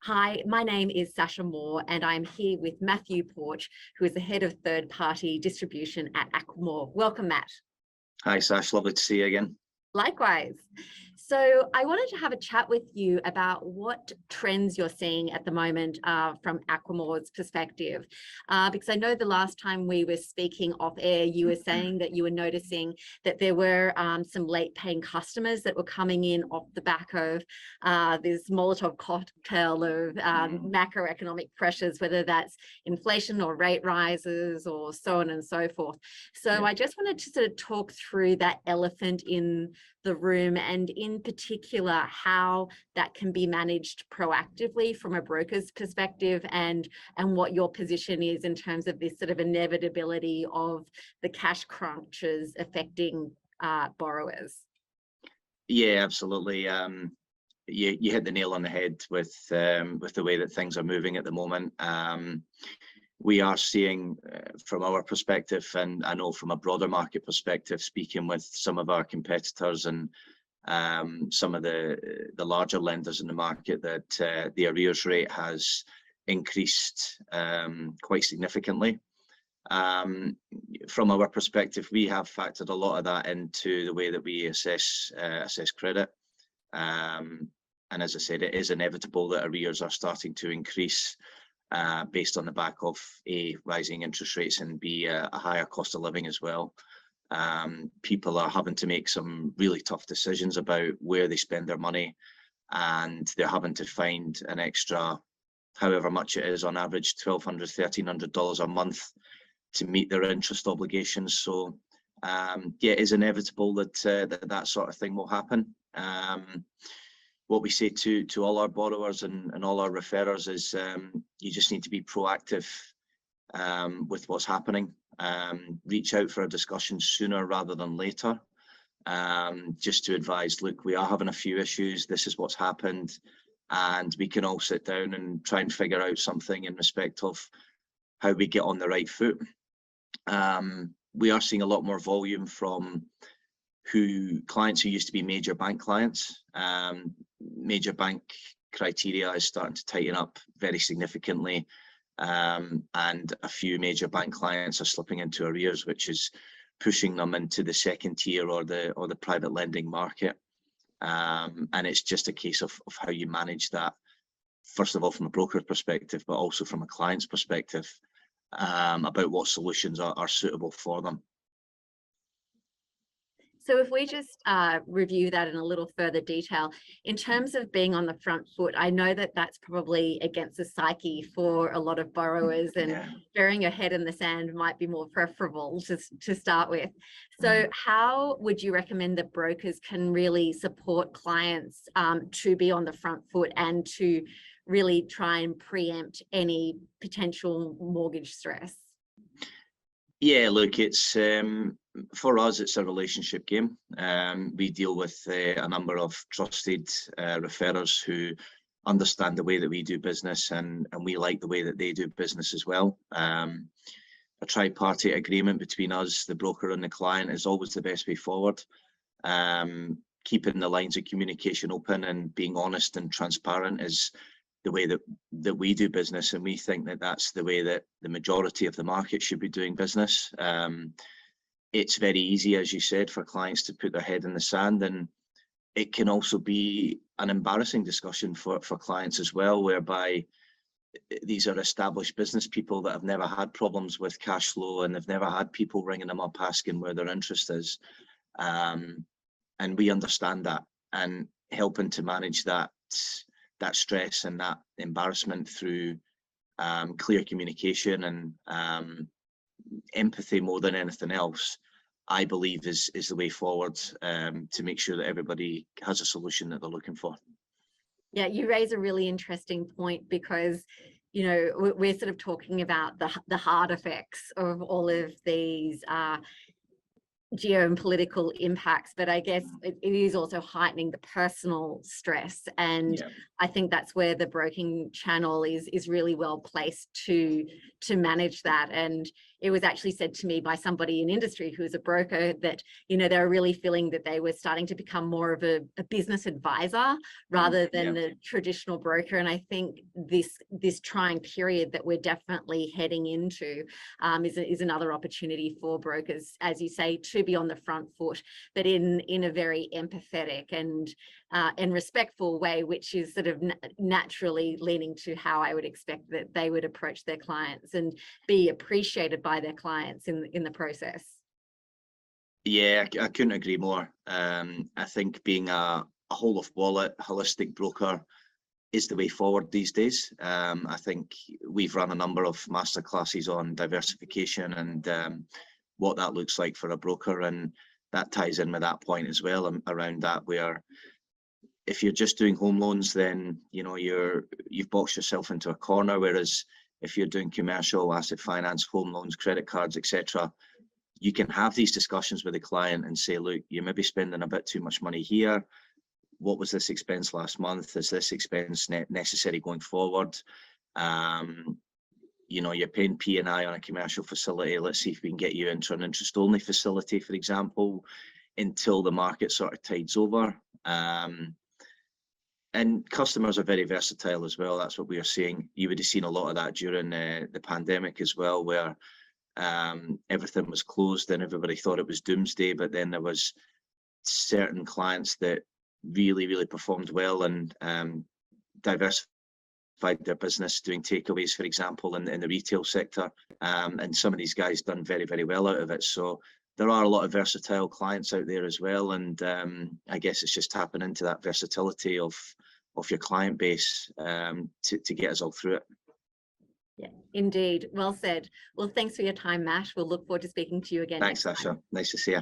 Hi, my name is Sasha Moore and I'm here with Matthew Porch, who is the head of third-party distribution at Aquamore. Welcome, Matt. Hi, Sash. Lovely to see you again. Likewise. So I wanted to have a chat with you about what trends you're seeing at the moment from Aquamore's perspective, because I know the last time we were speaking off air, you were saying that you were noticing that there were some late paying customers that were coming in off the back of this Molotov cocktail of macroeconomic pressures, whether that's inflation or rate rises or so on and so forth. So I just wanted to sort of talk through that elephant in the room, and in particular how that can be managed proactively from a broker's perspective, and what your position is in terms of this sort of inevitability of the cash crunches affecting borrowers. Yeah, absolutely. You hit the nail on the head with the way that things are moving at the moment. We are seeing from our perspective, and I know from a broader market perspective, speaking with some of our competitors and some of the larger lenders in the market, that the arrears rate has increased quite significantly. From our perspective, we have factored a lot of that into the way that we assess credit. And as I said, it is inevitable that arrears are starting to increase based on the back of A, rising interest rates, and B, a higher cost of living as well. People are having to make some really tough decisions about where they spend their money, and they're having to find an extra, however much it is, on average $1,200, $1,300 a month to meet their interest obligations. So yeah, it is inevitable that that sort of thing will happen. What we say to all our borrowers and all our referrers is you just need to be proactive with what's happening. Reach out for a discussion sooner rather than later, just to advise, look, we are having a few issues, this is what's happened, and we can all sit down and try and figure out something in respect of how we get on the right foot. We are seeing a lot more volume from clients who used to be major bank clients. Major bank criteria is starting to tighten up very significantly, and a few major bank clients are slipping into arrears, which is pushing them into the second tier or the private lending market. And it's just a case of how you manage that, first of all from a broker perspective, but also from a client's perspective, about what solutions are suitable for them. So if we just review that in a little further detail, in terms of being on the front foot, I know that that's probably against the psyche for a lot of borrowers, and burying your head in the sand might be more preferable to start with. So how would you recommend that brokers can really support clients to be on the front foot and to really try and preempt any potential mortgage stress? Yeah, look, it's for us, it's a relationship game. We deal with a number of trusted referrers who understand the way that we do business, and we like the way that they do business as well. A tripartite agreement between us, the broker, and the client is always the best way forward. Keeping the lines of communication open and being honest and transparent is the way that we do business, and we think that that's the way that the majority of the market should be doing business. It's very easy, as you said, for clients to put their head in the sand, and it can also be an embarrassing discussion for clients as well, whereby these are established business people that have never had problems with cash flow, and they've never had people ringing them up asking where their interest is. And we understand that, and helping to manage that stress and that embarrassment through clear communication and empathy more than anything else, I believe is the way forward, to make sure that everybody has a solution that they're looking for. Yeah, you raise a really interesting point, because you know, we're sort of talking about the hard effects of all of these geopolitical impacts, but I guess it is also heightening the personal stress, and I think that's where the broking channel is really well placed to manage that. And it was actually said to me by somebody in industry who's a broker that, you know, they were really feeling that they were starting to become more of a business advisor rather than the traditional broker. And I think this trying period that we're definitely heading into is another opportunity for brokers, as you say, to be on the front foot, but in a very empathetic and respectful way, which is sort of naturally leaning to how I would expect that they would approach their clients and be appreciated by their clients in the process. Yeah, I couldn't agree more. I think being a whole of wallet holistic broker is the way forward these days. I think we've run a number of masterclasses on diversification and what that looks like for a broker, and that ties in with that point as well, around that, where if you're just doing home loans, then you know you've boxed yourself into a corner. Whereas if you're doing commercial, asset finance, home loans, credit cards, etc., you can have these discussions with the client and say, look, you may be spending a bit too much money here. What was this expense last month? Is this expense necessary going forward? You know, you're paying P&I on a commercial facility. Let's see if we can get you into an interest-only facility, for example, until the market sort of tides over. And customers are very versatile as well. That's what we are seeing. You would have seen a lot of that during the pandemic as well, where everything was closed and everybody thought it was doomsday, but then there was certain clients that really performed well and diversified their business, doing takeaways, for example, in the retail sector. And some of these guys done very well out of it. So there are a lot of versatile clients out there as well. And I guess it's just tapping into that versatility of your client base to get us all through it. Yeah, indeed. Well said. Well, thanks for your time, Matt. We'll look forward to speaking to you again. Thanks, Sasha. Nice to see you.